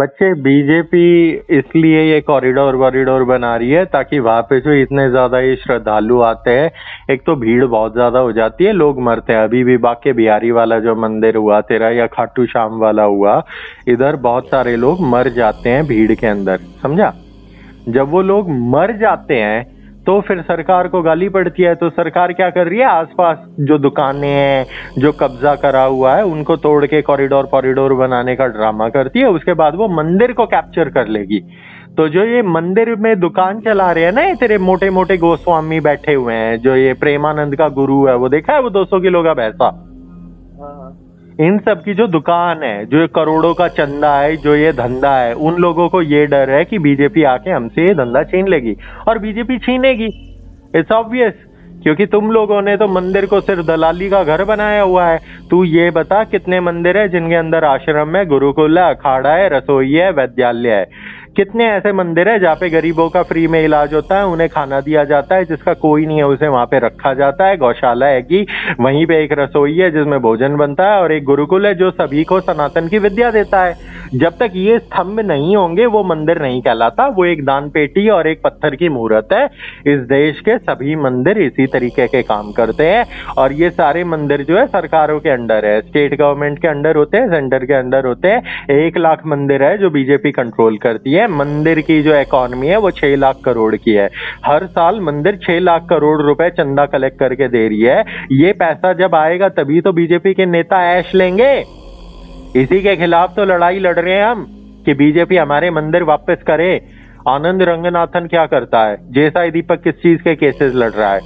बच्चे बीजेपी इसलिए ये कॉरिडोर बना रही है ताकि वहां पे जो इतने ज्यादा ये श्रद्धालु आते हैं, एक तो भीड़ बहुत ज्यादा हो जाती है, लोग मरते हैं। अभी भी बाके बिहारी वाला जो मंदिर हुआ तेरा, या खाटू श्याम वाला हुआ, इधर बहुत सारे लोग मर जाते हैं भीड़ के अंदर, समझा। जब वो लोग मर जाते हैं तो फिर सरकार को गाली पड़ती है। तो सरकार क्या कर रही है, आसपास जो दुकानें हैं, जो कब्जा करा हुआ है, उनको तोड़ के कॉरिडोर बनाने का ड्रामा करती है। उसके बाद वो मंदिर को कैप्चर कर लेगी। तो जो ये मंदिर में दुकान चला रहे हैं ना, ये तेरे मोटे मोटे गोस्वामी बैठे हुए हैं, जो ये प्रेमानंद का गुरु है, वो देखा है वो 200 किलो का भैंसा, इन सब की जो दुकान है, जो ये करोड़ों का चंदा है, जो ये धंधा है, उन लोगों को ये डर है कि बीजेपी आके हमसे ये धंधा छीन लेगी। और बीजेपी छीनेगी, इट्स ऑब्वियस, क्योंकि तुम लोगों ने तो मंदिर को सिर्फ दलाली का घर बनाया हुआ है। तू ये बता कितने मंदिर है जिनके अंदर आश्रम है, गुरुकुल है, अखाड़ा है, रसोई है, वैद्यालय है। कितने ऐसे मंदिर है जहाँ पे गरीबों का फ्री में इलाज होता है, उन्हें खाना दिया जाता है, जिसका कोई नहीं है उसे वहां पे रखा जाता है। गौशाला है कि वहीं पे एक रसोई है जिसमें भोजन बनता है, और एक गुरुकुल है जो सभी को सनातन की विद्या देता है। जब तक ये स्तंभ नहीं होंगे वो मंदिर नहीं कहलाता, वो एक दान पेटी और एक पत्थर की मूर्त है। इस देश के सभी मंदिर इसी तरीके के काम करते हैं, और ये सारे मंदिर जो है सरकारों के अंडर है, स्टेट गवर्नमेंट के अंडर होते हैं, सेंटर के अंडर होते हैं। 1 लाख मंदिर है जो बीजेपी कंट्रोल करती है। मंदिर की जो इकोनॉमी है वो 6 लाख करोड़ की है। हर साल मंदिर 6 लाख करोड़ रुपए चंदा कलेक्ट करके दे रही है। ये पैसा जब आएगा तभी तो बीजेपी के नेता ऐश लेंगे। इसी के खिलाफ तो लड़ाई लड़ रहे हैं हम कि बीजेपी हमारे मंदिर वापस करे। आनंद रंगनाथन क्या करता है, जयसाई दीपक किस चीज के केसेस लड़ रहा है,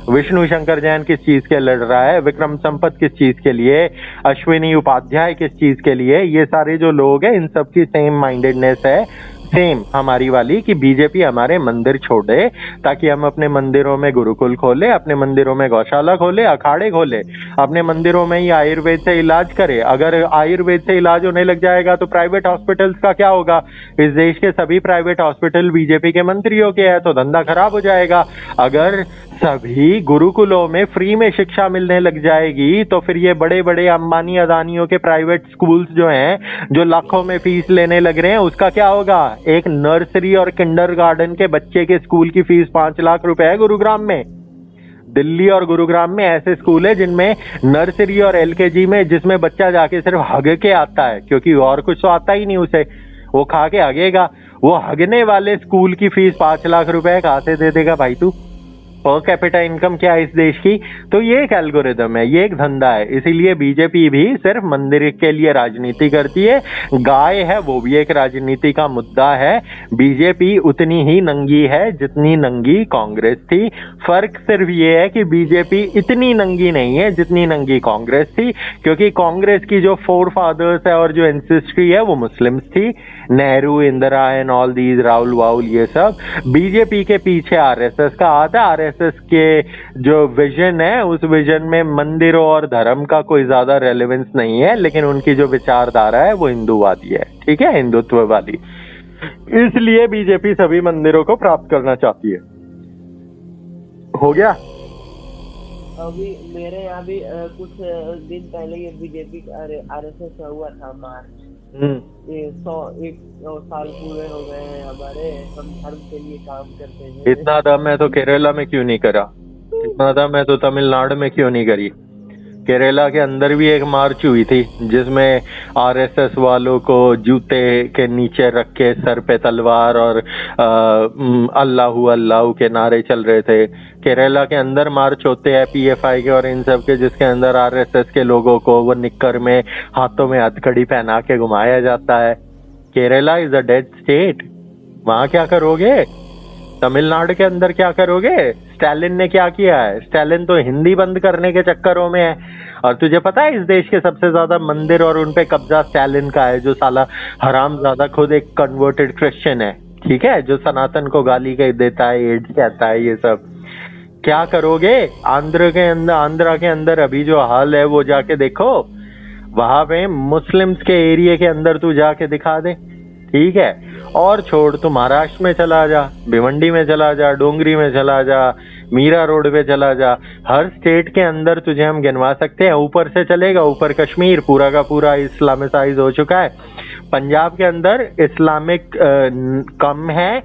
विष्णु शंकर जैन किस चीज के लड़ रहा है, विक्रम संपत किस चीज के लिए, अश्विनी उपाध्याय किस चीज के लिए। ये सारे जो लोग हैं इन सब की सेम माइंडेडनेस है, सेम हमारी वाली, कि बीजेपी हमारे मंदिर छोड़े ताकि हम अपने मंदिरों में गुरुकुल खोले, अपने मंदिरों में गौशाला खोले, अखाड़े खोले, अपने मंदिरों में ही आयुर्वेद से इलाज करे। अगर आयुर्वेद से इलाज होने लग जाएगा तो प्राइवेट हॉस्पिटल्स का क्या होगा। इस देश के सभी प्राइवेट हॉस्पिटल बीजेपी के मंत्रियों के हैं, तो धंधा खराब हो जाएगा। अगर सभी गुरुकुलों में फ्री में शिक्षा मिलने लग जाएगी तो फिर ये बड़े बड़े अंबानी अदानियों के प्राइवेट स्कूल्स जो हैं, जो लाखों में फीस लेने लग रहे हैं, उसका क्या होगा। एक नर्सरी और किंडरगार्टन के बच्चे के स्कूल की फीस 5 लाख रुपए है गुरुग्राम में। दिल्ली और गुरुग्राम में ऐसे स्कूल है जिनमें नर्सरी और एलकेजी में, जिसमें बच्चा जाके सिर्फ हग के आता है, क्योंकि और कुछ तो आता ही नहीं उसे, वो खा के हगेगा। वो हगने वाले स्कूल की फीस 5 लाख रुपए कहाँ से दे देगा भाई तू। पर कैपिटा इनकम क्या है इस देश की। तो ये एक एल्गोरिदम है, ये एक धंधा है। इसीलिए बीजेपी भी सिर्फ मंदिर के लिए राजनीति करती है। गाय है वो भी एक राजनीति का मुद्दा है। बीजेपी उतनी ही नंगी है जितनी नंगी कांग्रेस थी। फर्क सिर्फ ये है कि बीजेपी इतनी नंगी नहीं है जितनी नंगी कांग्रेस थी, क्योंकि कांग्रेस की जो फोर फादर्स है और जो एंसेस्ट्री है वो मुस्लिम्स थी, Nehru, Indira and all these, Rahul vowel, ये सब। बीजेपी के पीछे आरएसएस का हाथ है। आरएसएस के जो विजन है उस विजन में मंदिरों और धर्म का कोई ज्यादा रेलेवेंस नहीं है, लेकिन उनकी जो विचारधारा है वो हिंदूवादी है, ठीक है, हिंदुत्व वाली। इसलिए बीजेपी सभी मंदिरों को प्राप्त करना चाहती है। हो गया। अभी मेरे यहाँ भी कुछ दिन पहले ये बीजेपी आरएसएस का हुआ था मार्च। ये 100 साल पूरे हो गए हैं हमारे, हम धर्म के लिए काम करते हैं। इतना दम है तो केरला में क्यों नहीं करा, इतना दम है तो तमिलनाडु में क्यों नहीं करी। केरला के अंदर भी एक मार्च हुई थी जिसमें आरएसएस वालों को जूते के नीचे रख के सर पे तलवार और अल्लाहू अल्लाहू के नारे चल रहे थे। केरला के अंदर मार्च होते हैं पीएफआई के और इन सब के, जिसके अंदर आरएसएस के लोगों को वो निक्कर में हाथों में हथकड़ी पहना के घुमाया जाता है। Kerala is a dead state, वहां क्या करोगे। तमिलनाडु के अंदर क्या करोगे। स्टालिन ने क्या किया है, स्टालिन तो हिंदी बंद करने के चक्करों में है। और तुझे पता है इस देश के सबसे ज्यादा मंदिर और उनपे कब्जा स्टालिन का है, जो साला हरामजादा खुद एक कन्वर्टेड क्रिश्चियन है, ठीक है, जो सनातन को गाली कह देता है, एड्स कहता है, ये सब। क्या करोगे। आंध्र के अंदर अभी जो हाल है वो जाके देखो, वहां पे मुस्लिम्स के एरिया के अंदर तू जाके दिखा दे, ठीक है। और छोड़, तू महाराष्ट्र में चला जा, भिवंडी में चला जा, डोंगरी में चला जा, मीरा रोड पे चला जा, हर स्टेट के अंदर तुझे हम गिनवा सकते हैं। ऊपर से चलेगा, ऊपर कश्मीर पूरा का पूरा इस्लामिसाइज हो चुका है, पंजाब के अंदर इस्लामिक कम है,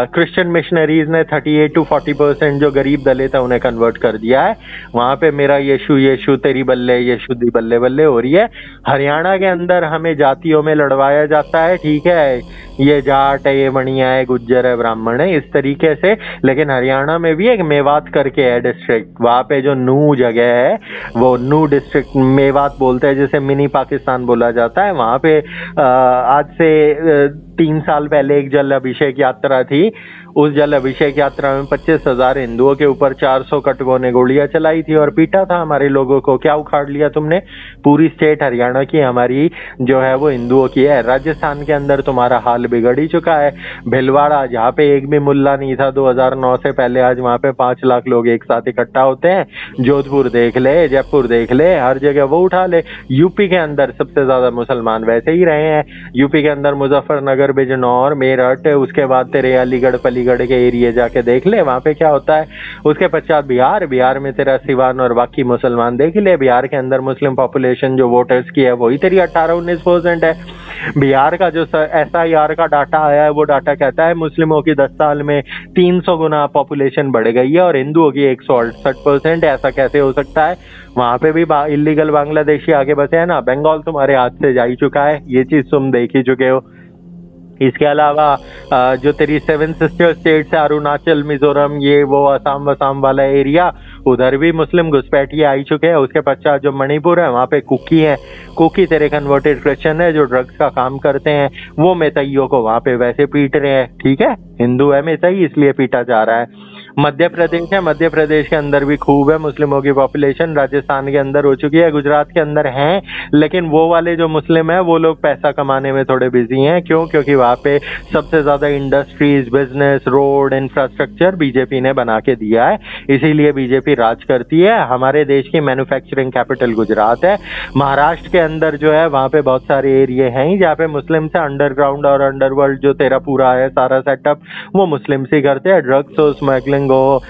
क्रिश्चियन मिशनरीज ने 38 to 40% जो गरीब दलित है उन्हें कन्वर्ट कर दिया है। वहां पे मेरा यीशु यीशु तेरी बल्ले यीशु दी बल्ले बल्ले हो रही है। हरियाणा के अंदर हमें जातियों में लड़वाया जाता है, ठीक है, ये जाट है, ये मणिया है, गुज्जर है, ब्राह्मण है, इस तरीके से। लेकिन हरियाणा में भी एक मेवात करके है डिस्ट्रिक्ट, वहां पे जो नू जगह है वो नू डिस्ट्रिक्ट मेवात बोलते हैं, जिसे मिनी पाकिस्तान बोला जाता है। वहां पे आज से 3 साल पहले एक जल अभिषेक यात्रा थी। उस जल अभिषेक यात्रा में 25,000 हिंदुओं के ऊपर 400 कटकों ने गोलियां चलाई थी और पीटा था हमारे लोगों को। क्या उखाड़ लिया तुमने? पूरी स्टेट हरियाणा की हमारी जो है वो हिंदुओं की है। राजस्थान के अंदर तुम्हारा हाल बिगड़ ही चुका है। भिलवाड़ा, जहाँ पे एक भी मुल्ला नहीं था 2009 से पहले, आज वहाँ पे 5 लाख लोग एक साथ इकट्ठा होते हैं। जोधपुर देख ले, जयपुर देख ले, हर जगह वो उठा ले। यूपी के अंदर सबसे ज्यादा मुसलमान वैसे ही रहे हैं। यूपी के अंदर मुजफ्फरनगर, बिजनौर, मेरठ, उसके बाद तेरे अलीगढ़ पलीगढ़ के एरिया जाके देख ले, वहां पे क्या होता है। उसके पश्चात बिहार में तेरा सिवान और बाकी मुसलमान देख ले। बिहार के अंदर मुस्लिम पॉपुलेशन जो वोटर्स की है वही तेरी 18-19% है। बिहार का जो SIR का डाटा आया है वो डाटा कहता है मुस्लिमों की 10 साल में 300 गुना पॉपुलेशन बढ़ गई है और हिंदुओं की 168%। ऐसा कैसे हो सकता है? वहां पे भी इलीगल बांग्लादेशी आगे बसे हैं ना। बंगाल तुम्हारे हाथ से जा ही चुका है, ये चीज तुम देख ही चुके हो। इसके अलावा जो तेरी 7 सिस्टर स्टेट्स है, अरुणाचल, मिजोरम, ये वो असम वसाम वाला एरिया, उधर भी मुस्लिम घुसपैठिए आ चुके हैं। उसके पश्चात जो मणिपुर है वहाँ पे कुकी है। कुकी तेरे कन्वर्टेड क्रिश्चियन है जो ड्रग्स का काम करते हैं। वो मेतईयों को वहाँ पे वैसे पीट रहे हैं, ठीक है, हिंदू है मेतई इसलिए पीटा जा रहा है। मध्य प्रदेश है, मध्य प्रदेश के अंदर भी खूब है मुस्लिमों की पॉपुलेशन। राजस्थान के अंदर हो चुकी है, गुजरात के अंदर हैं, लेकिन वो वाले जो मुस्लिम है वो लोग पैसा कमाने में थोड़े बिजी हैं। क्यों? क्योंकि वहाँ पे सबसे ज्यादा industries, business, road, infrastructure BJP ने बना के दिया है, इसीलिए बीजेपी राज करती है। हमारे देश की मैन्युफैक्चरिंग कैपिटल गुजरात है। महाराष्ट्र के अंदर जो है वहाँ पे बहुत सारे एरिया हैं जहाँ पे मुस्लिम से अंडरग्राउंड और अंडरवर्ल्ड जो तेरा पूरा है सारा सेटअप वो मुस्लिम से करते हैं। ड्रग्स हो, स्मगलिंग हो,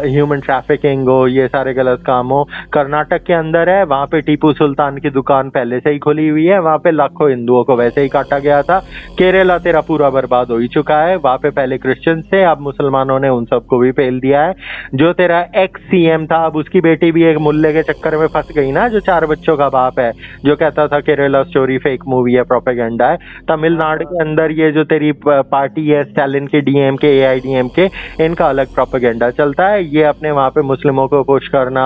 ह्यूमन ट्रैफिकिंग हो, ये सारे गलत काम हो। कर्नाटक के अंदर है, वहाँ पे टीपू सुल्तान की दुकान पहले से ही खुली हुई है, वहाँ पे लाखों हिंदुओं को वैसे ही काटा गया था। केरला तेरा पूरा बर्बाद हो ही चुका है, वहाँ पे पहले क्रिश्चियन थे, अब मुसलमानों ने उन सबको भी फेल दिया है। जो तेरा एक्स CM था, अब उसकी बेटी भी एक मुल्ले के चक्कर में फंस गई ना, जो 4 बच्चों का बाप है, जो कहता था केरला स्टोरी फेक मूवी है, प्रोपेगेंडा है। तमिलनाडु के अंदर ये जो तेरी पार्टी है स्टालिन की, DMK, AIDMK, इनका अलग प्रोपेगेंडा चलता है। ये अपने वहाँ पे मुस्लिमों को पुश करना,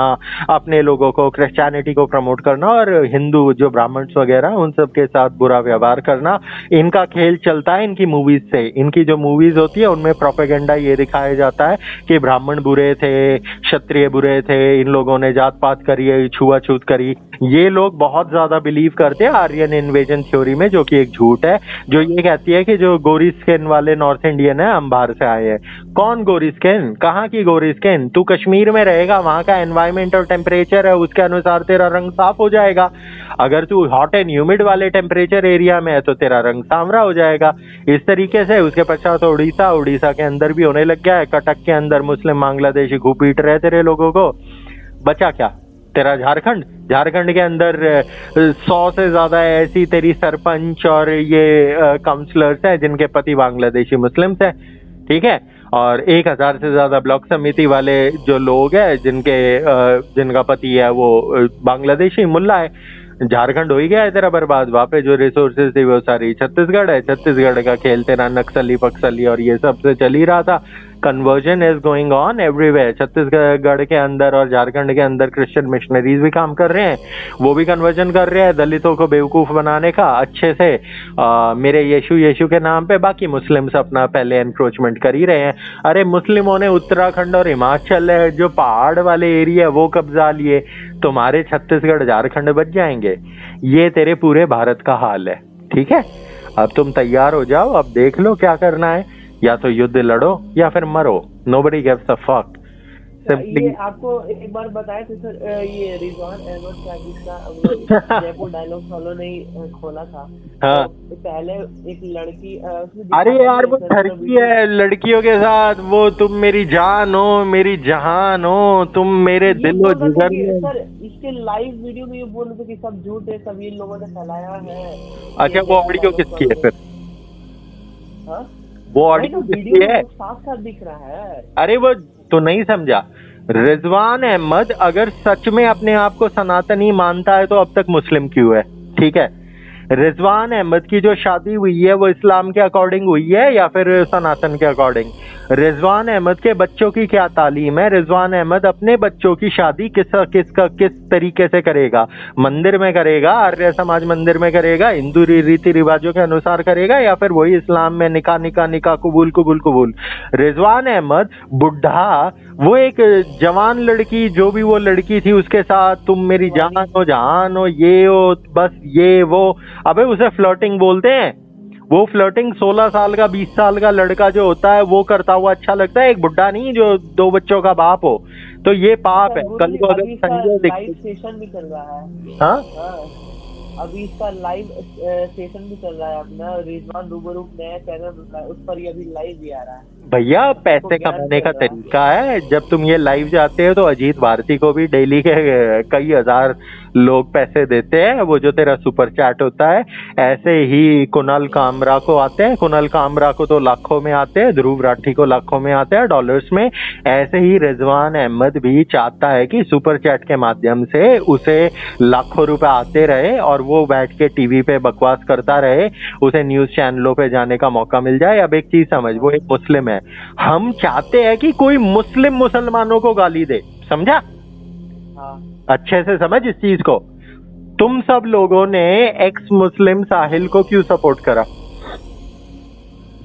अपने लोगों को क्रिश्चियनिटी को प्रमोट करना और हिंदू जो ब्राह्मण्स वगैरह उन सब के साथ बुरा व्यवहार करना, इनका खेल चलता है इनकी मूवीज से। इनकी जो मूवीज होती है उनमें प्रोपेगेंडा ये दिखाया जाता है कि ब्राह्मण बुरे थे, क्षत्रिय बुरे थे, इन लोगों ने जात पात करी, छुआछूत करी। ये लोग बहुत ज्यादा बिलीव करते हैं आर्यन इन्वेजन थ्योरी में, जो कि एक झूठ है, जो ये कहती है कि जो गोरी स्किन वाले नॉर्थ इंडियन है हम बाहर से आए हैं। कौन गोरी स्किन? कहाँ की गोरी स्किन? तू कश्मीर में रहेगा, वहाँ का एनवायरमेंट और टेम्परेचर है उसके अनुसार तेरा रंग साफ हो जाएगा। अगर तू हॉट एंड ह्यूमिड वाले टेम्परेचर एरिया में है तो तेरा रंग सांवरा हो जाएगा। इस तरीके से उसके पश्चात उड़ीसा के अंदर भी होने लग गया है। कटक के अंदर मुस्लिम बांग्लादेशी खूब पीट रहे तेरे लोगों को। बचा क्या तेरा? झारखंड के अंदर 100 से ज्यादा ऐसी तेरी सरपंच और ये काउंसलर्स हैं जिनके पति बांग्लादेशी मुस्लिम्स हैं, ठीक है। और 1000 से ज्यादा ब्लॉक समिति वाले जो लोग हैं जिनका पति है वो बांग्लादेशी मुल्ला है। झारखंड हो ही गया है तेरा बर्बाद। वहाँ पे जो रिसोर्सेज थी वो सारी छत्तीसगढ़ है। छत्तीसगढ़ का खेल तेरा नक्सली पक्सली और ये सब से चल ही रहा था। Conversion is going on everywhere. Chhattisgarh के अंदर और झारखंड के अंदर क्रिश्चियन मिशनरीज भी काम कर रहे हैं, वो भी कन्वर्जन कर रहे हैं दलितों को बेवकूफ बनाने का अच्छे से मेरे यीशु के नाम पे। बाकी मुस्लिम्स अपना पहले एनक्रोचमेंट कर ही रहे हैं। अरे मुस्लिमों ने उत्तराखंड और हिमाचल जो पहाड़ वाले एरिया वो कब्जा लिए, तुम्हारे छत्तीसगढ़ झारखंड बच जाएंगे। ये तेरे पूरे भारत का हाल है, ठीक है। अब तुम तैयार हो जाओ, अब देख लो क्या करना है, या तो युद्ध लड़ो या फिर मरो। Nobody gives a fuck. ये आपको एक बार बताया था सर, ये रिजवान अहमद साहिब का जयपुर डायलॉग फॉलो नहीं खोला था। हाँ। तो पहले एक लड़की अरे यार वो ठरकी है लड़कियों के साथ, वो तुम मेरी जान हो, मेरी जहान हो, तुम मेरे दिल और जिगर में। सर उसके लाइव वीडियो में ये बोल रहे थे कि सब झूठ है, सब इन लोगों ने फैलाया है। अच्छा, वो ऑडियो किसकी है फिर? हाँ, वो ऑडियो किसकी है? साफ साफ दिख रहा है। अरे वो तो नहीं समझा। रिजवान अहमद अगर सच में अपने आप को सनातनी मानता है तो अब तक मुस्लिम क्यों है? ठीक है, रिजवान अहमद की जो शादी हुई है वो इस्लाम के अकॉर्डिंग हुई है या फिर सनातन के अकॉर्डिंग? रिजवान अहमद के बच्चों की क्या तालीम है? रिजवान अहमद अपने बच्चों की शादी किस तरीके से करेगा? मंदिर में करेगा, आर्य समाज मंदिर में करेगा, हिंदू रीति रिवाजों के अनुसार करेगा, या फिर वही इस्लाम में निकाह कबूल? रिजवान अहमद बुढ़ा, वो एक जवान लड़की, जो भी वो लड़की थी उसके साथ, तुम मेरी जान हो, जहान हो, ये हो, बस ये वो, अबे उसे फ्लर्टिंग बोलते हैं। वो फ्लर्टिंग 16 साल का 20 साल का लड़का जो होता है वो करता हुआ अच्छा लगता है, एक बुड्ढा नहीं जो 2 बच्चों का बाप हो। तो ये पाप है। कल को अगर संजय लाइव सेशन भी चल रहा है। हाँ, अभी इसका लाइव सेशन भी चल रहा है अपना, रिजवान रूबरू नया चैनल, उस पर ये अभी लाइव भी आ रहा है। भैया पैसे कमाने का तरीका है। जब तुम ये लाइव जाते हो तो अजीत भारती को भी डेली के कई हजार लोग पैसे देते हैं, वो जो तेरा सुपर चैट होता है। ऐसे ही कुणाल कामरा को आते हैं, कुणाल कामरा को तो लाखों में आते हैं, ध्रुव राठी को लाखों में आते हैं डॉलर्स में। ऐसे ही रिजवान अहमद भी चाहता है कि सुपर चैट के माध्यम से उसे लाखों रुपए आते रहे और वो बैठ के टीवी पे बकवास करता रहे, उसे न्यूज चैनलों पे जाने का मौका मिल जाए। अब एक चीज समझ, वो एक मुस्लिम है, हम चाहते हैं कि कोई मुस्लिम मुसलमानों को गाली दे, समझा? हाँ। अच्छे से समझ इस चीज को। तुम सब लोगों ने एक्स मुस्लिम साहिल को क्यों सपोर्ट करा?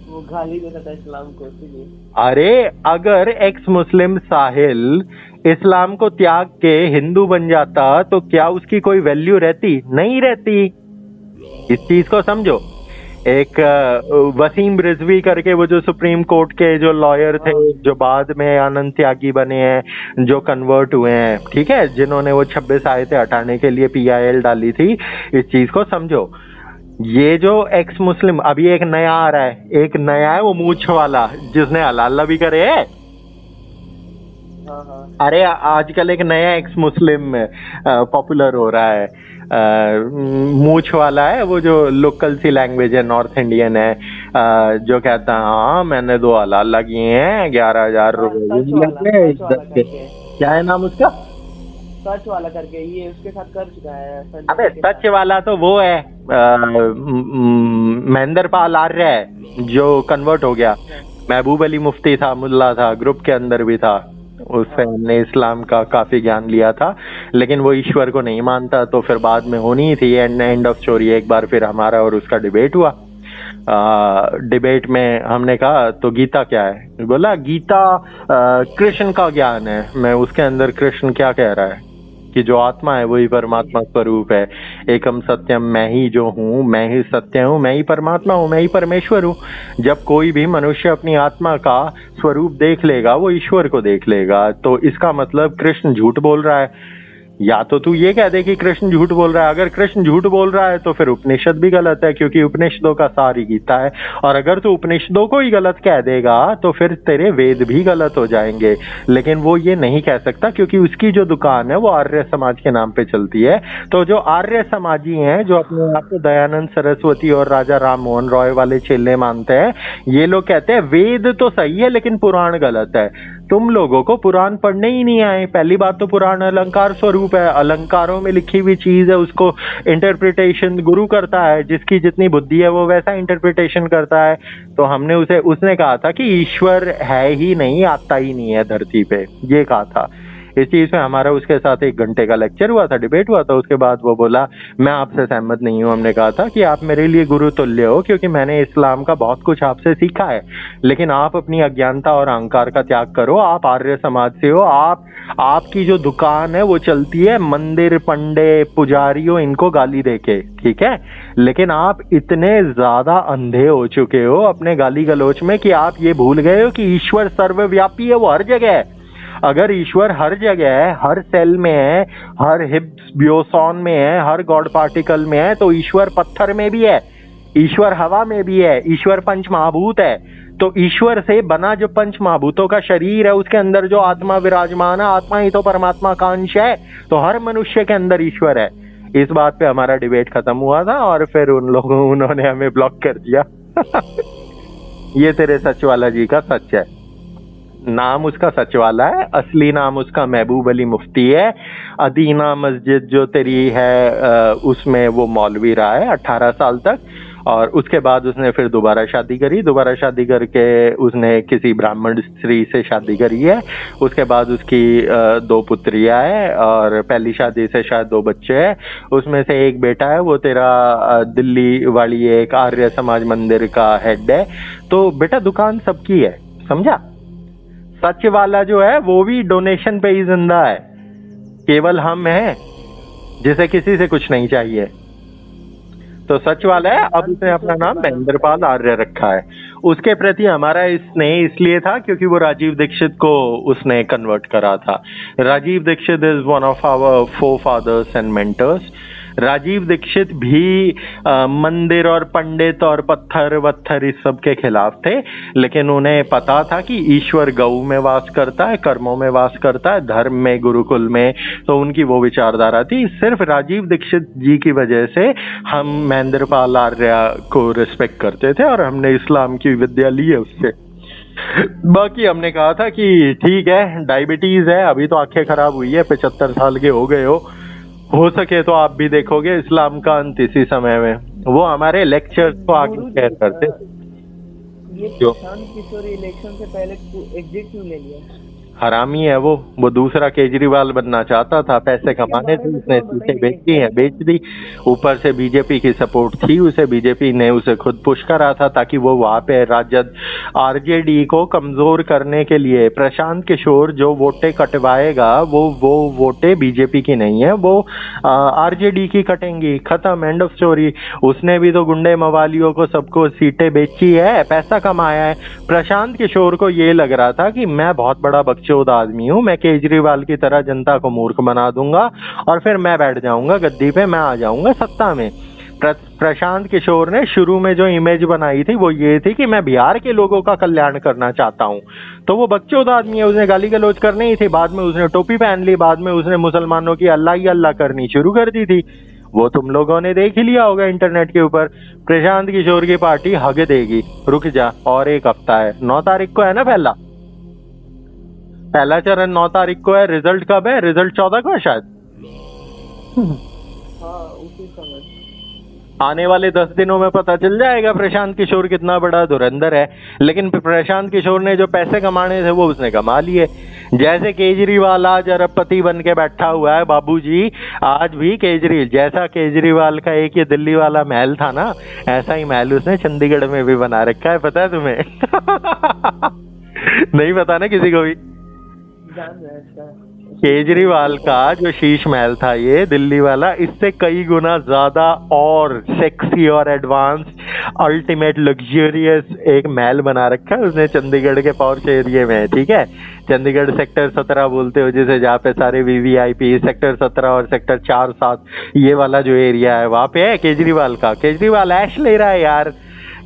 वो गाली देता था इस्लाम को, इसलिए। अरे अगर एक्स मुस्लिम साहिल इस्लाम को त्याग के हिंदू बन जाता तो क्या उसकी कोई वैल्यू रहती? नहीं रहती। इस चीज को समझो। एक वसीम रिजवी करके, वो जो सुप्रीम कोर्ट के जो लॉयर थे, जो बाद में आनंद त्यागी बने हैं, जो कन्वर्ट हुए हैं, ठीक है, जिन्होंने वो 26 आयतें हटाने के लिए PIL डाली थी। इस चीज को समझो। ये जो एक्स मुस्लिम, अभी एक नया आ रहा है, एक नया है वो मूछ वाला, जिसने हलाला भी करे है। अरे आजकल एक नया एक्स मुस्लिम पॉपुलर हो रहा है, मूछ वाला है, वो जो लोकल सी लैंग्वेज है, नॉर्थ इंडियन है, जो कहता है हाँ मैंने 2 हलाला किए हैं, 11,000 रुपए। क्या है नाम उसका? सच वाला करके, ये उसके साथ कर चुका है। अबे सच वाला तो वो है महेंद्र पाल आर्य है, जो कन्वर्ट हो गया। महबूब अली मुफ्ती था, मुल्ला था, ग्रुप के अंदर भी था, उससे हमने इस्लाम का काफी ज्ञान लिया था, लेकिन वो ईश्वर को नहीं मानता। तो फिर बाद में होनी थी एंड ऑफ स्टोरी। एक बार फिर हमारा और उसका डिबेट हुआ। डिबेट में हमने कहा तो गीता क्या है? बोला गीता कृष्ण का ज्ञान है। मैं उसके अंदर कृष्ण क्या कह रहा है कि जो आत्मा है वही परमात्मा स्वरूप है। एकम सत्यम, मैं ही जो हूँ, मैं ही सत्य हूँ, मैं ही परमात्मा हूँ, मैं ही परमेश्वर हूँ। जब कोई भी मनुष्य अपनी आत्मा का स्वरूप देख लेगा वो ईश्वर को देख लेगा। तो इसका मतलब कृष्ण झूठ बोल रहा है। या तो तू ये कह दे कि कृष्ण झूठ बोल रहा है। अगर कृष्ण झूठ बोल रहा है तो फिर उपनिषद भी गलत है, क्योंकि उपनिषदों का सार ही गीता है। और अगर तू उपनिषदों को ही गलत कह देगा तो फिर तेरे वेद भी गलत हो जाएंगे। लेकिन वो ये नहीं कह सकता, क्योंकि उसकी जो दुकान है वो आर्य समाज के नाम पे चलती है। तो जो आर्य समाजी हैं, जो अपने आप को दयानंद सरस्वती और राजा राम मोहन रॉय वाले चेले मानते हैं, ये लोग कहते हैं वेद तो सही है लेकिन पुराण गलत है। तुम लोगों को पुराण पढ़ने ही नहीं आए। पहली बात तो पुराण अलंकार स्वरूप है, अलंकारों में लिखी हुई चीज है, उसको इंटरप्रिटेशन गुरु करता है। जिसकी जितनी बुद्धि है वो वैसा इंटरप्रिटेशन करता है। तो हमने उसने कहा था कि ईश्वर है ही नहीं, आता ही नहीं है धरती पे, ये कहा था। इस चीज में हमारा उसके साथ 1 घंटे का लेक्चर हुआ था, डिबेट हुआ था। उसके बाद वो बोला मैं आपसे सहमत नहीं हूँ। हमने कहा था कि आप मेरे लिए गुरु तुल्य हो, क्योंकि मैंने इस्लाम का बहुत कुछ आपसे सीखा है, लेकिन आप अपनी अज्ञानता और अहंकार का त्याग करो। आप आर्य समाज से हो। आपकी जो दुकान है वो चलती है मंदिर, पंडे, पुजारियों, इनको गाली देके, ठीक है। लेकिन आप इतने ज्यादा अंधे हो चुके हो अपने गाली गलोच में कि आप ये भूल गए हो कि ईश्वर सर्वव्यापी है, वो हर जगह है। अगर ईश्वर हर जगह है, हर सेल में है, हर हिब्स ब्योसॉन में है, हर गॉड पार्टिकल में है, तो ईश्वर पत्थर में भी है, ईश्वर हवा में भी है, ईश्वर पंच महाभूत है। तो ईश्वर से बना जो पंच महाभूतों का शरीर है, उसके अंदर जो आत्मा विराजमान है, आत्मा ही तो परमात्मा का अंश है। तो हर मनुष्य के अंदर ईश्वर है। इस बात पे हमारा डिबेट खत्म हुआ था और फिर उन्होंने हमें ब्लॉक कर दिया। ये तेरे सच वाला जी का सच है। नाम उसका सच वाला है, असली नाम उसका महबूब अली मुफ्ती है। अदीना मस्जिद जो तेरी है उसमें वो मौलवी रहा है 18 साल तक, और उसके बाद उसने फिर दोबारा शादी करी। दोबारा शादी करके उसने किसी ब्राह्मण स्त्री से शादी करी है। उसके बाद उसकी 2 पुत्रियां हैं और पहली शादी से शायद 2 बच्चे हैं। उसमें से एक बेटा है, वो तेरा दिल्ली वाली एक आर्य समाज मंदिर का हेड है। तो बेटा दुकान सबकी है, समझा। सच वाला जो है वो भी डोनेशन पे ही जिंदा है। केवल हम हैं जिसे किसी से कुछ नहीं चाहिए। तो सच वाला है। अब उसने अपना नाम महेंद्रपाल आर्य रखा है। उसके प्रति हमारा स्नेह इसलिए था क्योंकि वो राजीव दीक्षित को उसने कन्वर्ट करा था। Rajiv Dixit is one of our forefathers and mentors. Rajiv Dixit भी मंदिर और पंडित और पत्थर वत्थर इस सब के खिलाफ थे, लेकिन उन्हें पता था कि ईश्वर गऊ में वास करता है, कर्मों में वास करता है, धर्म में, गुरुकुल में। तो उनकी वो विचारधारा थी। सिर्फ राजीव दीक्षित जी की वजह से हम महेंद्रपाल आर्य को रिस्पेक्ट करते थे और हमने इस्लाम की विद्या ली है उससे। बाकी हमने कहा था कि ठीक है, डायबिटीज है, अभी तो आंखें खराब हुई है, 75 साल के हो गए हो सके तो आप भी देखोगे इस्लाम का अंत इसी समय में। वो हमारे लेक्चर्स को आगे शेयर करते। ये प्रशांत किशोर इलेक्शन से पहले एग्जिट क्यों ले लिया? हरामी है वो दूसरा केजरीवाल बनना चाहता था, पैसे कमाने थे, उसने सीटें बेच दी। ऊपर से बीजेपी की सपोर्ट थी उसे, बीजेपी ने उसे खुद पुश करा था ताकि वो वहां पे राजद आरजेडी को कमजोर करने के लिए। प्रशांत किशोर जो वोटें कटवाएगा वो वोटें बीजेपी की नहीं है, वो आरजेडी की कटेंगी। खत्म, एंड ऑफ स्टोरी। उसने भी तो गुंडे मवालियों को सबको सीटें बेची है, पैसा कमाया है। प्रशांत किशोर को ये लग रहा था कि मैं बहुत बड़ा बकचोद आदमी हूँ, मैं केजरीवाल की तरह जनता को मूर्ख बना दूंगा और फिर मैं बैठ जाऊंगा गद्दी पे, मैं आ जाऊंगा सत्ता में। प्रशांत किशोर ने शुरू में जो इमेज बनाई थी वो ये थी कि मैं बिहार के लोगों का कल्याण करना चाहता हूँ। तो वो बकचोद आदमी है, उसने गाली गलौज करनी ही थी। बाद में उसने टोपी पहन ली, बाद में उसने मुसलमानों की अल्लाह ही अल्लाह करनी शुरू कर दी थी। वो तुम लोगों ने देख ही लिया होगा इंटरनेट के ऊपर। प्रशांत किशोर की पार्टी हग देगी, रुक जा, और 1 हफ्ता है। 9 तारीख को है ना पहला चरण 9 तारीख को है। रिजल्ट कब है? रिजल्ट 14 को है शायद। हाँ, उसी समय। आने वाले 10 दिनों में पता चल जाएगा प्रशांत किशोर कितना बड़ा धुरंधर है। लेकिन प्रशांत किशोर ने जो पैसे कमाने थे वो उसने कमा लिए। जैसे केजरीवाल आज अरबपति बन के बैठा हुआ है बाबूजी, आज भी जैसा केजरीवाल का एक ये दिल्ली वाला महल था ना, ऐसा ही महल उसने चंडीगढ़ में भी बना रखा है। पता है तुम्हें? नहीं पता ना किसी को भी। केजरीवाल का जो शीश महल था ये दिल्ली वाला, इससे कई गुना ज्यादा और सेक्सी और एडवांस अल्टीमेट लग्जरियस एक महल बना रखा है उसने चंडीगढ़ के पॉश एरिया में। ठीक है, चंडीगढ़ सेक्टर 17 बोलते हो जिसे, जहाँ पे सारे वीवीआईपी, सेक्टर 17 और सेक्टर 4-7 ये वाला जो एरिया है वहां पे है केजरीवाल का। केजरीवाल ऐश ले रहा है यार,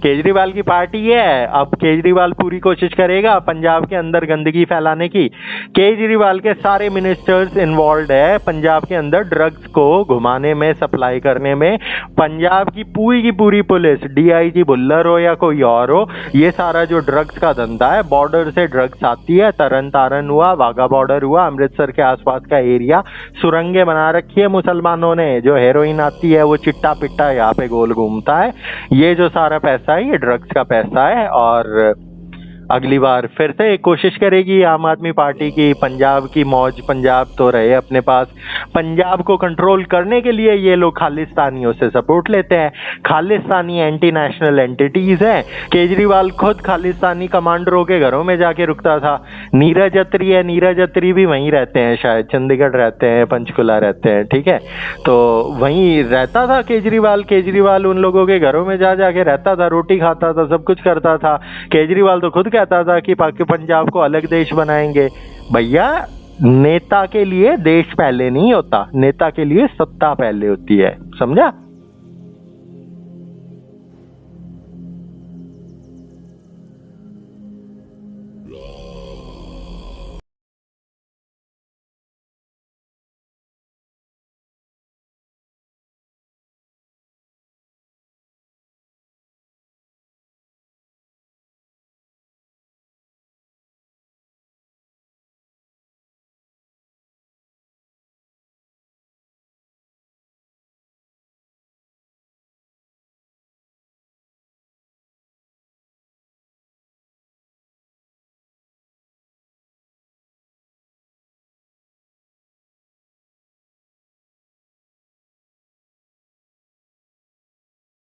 केजरीवाल की पार्टी है। अब केजरीवाल पूरी कोशिश करेगा पंजाब के अंदर गंदगी फैलाने की। केजरीवाल के सारे मिनिस्टर्स इन्वॉल्व है पंजाब के अंदर ड्रग्स को घुमाने में, सप्लाई करने में। पंजाब की पूरी पुलिस, डीआईजी भुल्लर हो या कोई और हो, ये सारा जो ड्रग्स का धंधा है, बॉर्डर से ड्रग्स आती है, तरन तारन हुआ, वाघा बॉर्डर हुआ, अमृतसर के आसपास का एरिया, सुरंगें बना रखी है मुसलमानों ने। जो हेरोइन आती है वो चिट्टा पिट्टा यहाँ पे गोल घूमता है। ये जो सारा पैसा ये ड्रग्स का पैसा है। और अगली बार फिर से कोशिश करेगी आम आदमी पार्टी की पंजाब की मौज। पंजाब तो रहे अपने पास, पंजाब को कंट्रोल करने के लिए ये लोग खालिस्तानियों से सपोर्ट लेते हैं। खालिस्तानी एंटी नेशनल एंटिटीज हैं। केजरीवाल खुद खालिस्तानी कमांडरों के घरों में जाके रुकता था। नीरज अत्री है, नीरज अत्री भी वहीं रहते हैं, शायद चंडीगढ़ रहते हैं, पंचकुला रहते हैं। ठीक है, तो वहीं रहता था केजरीवाल उन लोगों के घरों में जाके रहता था, रोटी खाता था, सब कुछ करता था। केजरीवाल तो खुद कहता था कि पंजाब को अलग देश बनाएंगे। भैया, नेता के लिए देश पहले नहीं होता, नेता के लिए सत्ता पहले होती है, समझा?